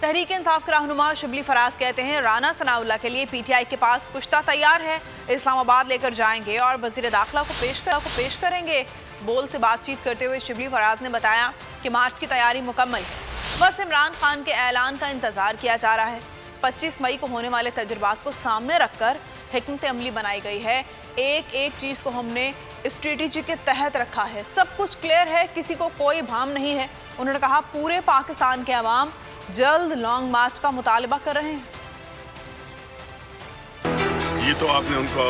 तहरीक इंसाफ के रहनुमा शिबली फराज कहते हैं राना सनाउल्लाह के लिए पीटीआई के पास कुश्ता तैयार है, इस्लामाबाद लेकर जाएंगे और वजीर दाखिला को पेश करेंगे। बोल से बातचीत करते हुए शिबली फराज ने बताया कि मार्च की तैयारी मुकम्मल है, बस इमरान खान के ऐलान का इंतजार किया जा रहा है। 25 मई को होने वाले तजुर्बात को सामने रखकर हिकमत अमली बनाई गई है। एक एक चीज को हमने स्ट्रेटेजी के तहत रखा है, सब कुछ क्लियर है, किसी को कोई भाम नहीं है। उन्होंने कहा पूरे पाकिस्तान के अवाम जल्द लॉन्ग मार्च का मुतालबा कर रहे हैं। ये तो आपने उनको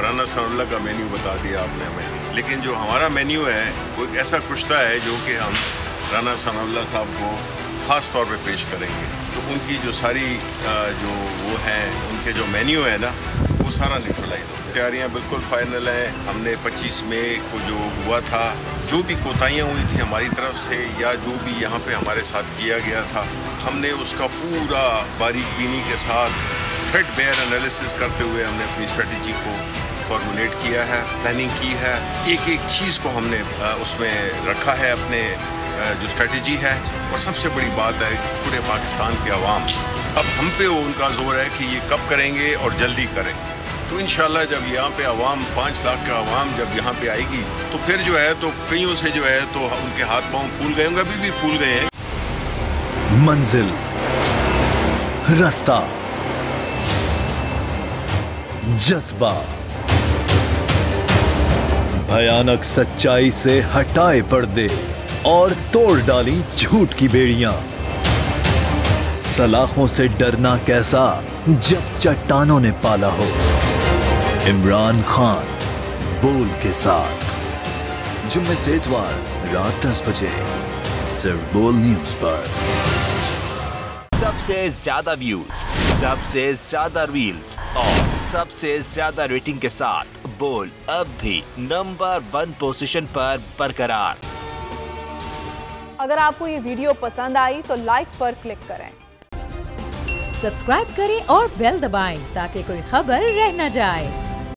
राना सनाउल्लाह का मेन्यू बता दिया आपने हमें, लेकिन जो हमारा मेन्यू है वो एक ऐसा कुश्ता है जो कि हम राना सनाउल्लाह साहब को ख़ास तौर पे पेश करेंगे। तो उनकी जो सारी जो वो है उनके जो मेन्यू है ना वो सारा न्यूट्रलाइज हो। तैयारियाँ बिल्कुल फाइनल है। हमने 25 मई को जो हुआ था, जो भी कोताहियाँ हुई थी हमारी तरफ से या जो भी यहाँ पे हमारे साथ किया गया था, हमने उसका पूरा बारीक बीनी के साथ थ्रेडबेयर एनालिसिस करते हुए हमने अपनी स्ट्रेटजी को फॉर्मुलेट किया है, प्लानिंग की है। एक एक चीज़ को हमने उसमें रखा है अपने जो स्ट्रेटजी है। और सबसे बड़ी बात है पूरे पाकिस्तान के अवाम, अब हम पे उनका जोर है कि ये कब करेंगे और जल्दी करें। तो इंशाल्लाह जब यहाँ पे अवाम 5 लाख का अवाम जब यहाँ पे आएगी तो फिर जो है तो कईयों से जो है तो उनके हाथ पाँव फूल गए होंगे, अभी भी फूल गए हैं। मंजिल, रास्ता, जज्बा, भयानक सच्चाई से हटाए पर्दे और तोड़ डाली झूठ की बेड़ियां। सलाखों से डरना कैसा जब चट्टानों ने पाला हो। इमरान खान बोल के साथ जुम्मे से इतवार रात 10 बजे सिर्फ बोल न्यूज पर। सबसे ज्यादा व्यूज, सबसे ज्यादा रील्स और सबसे ज्यादा रेटिंग के साथ बोल अब भी नंबर 1 पोजीशन पर बरकरार। अगर आपको ये वीडियो पसंद आई तो लाइक पर क्लिक करें, सब्सक्राइब करें और बेल दबाएं ताकि कोई खबर रह न जाए।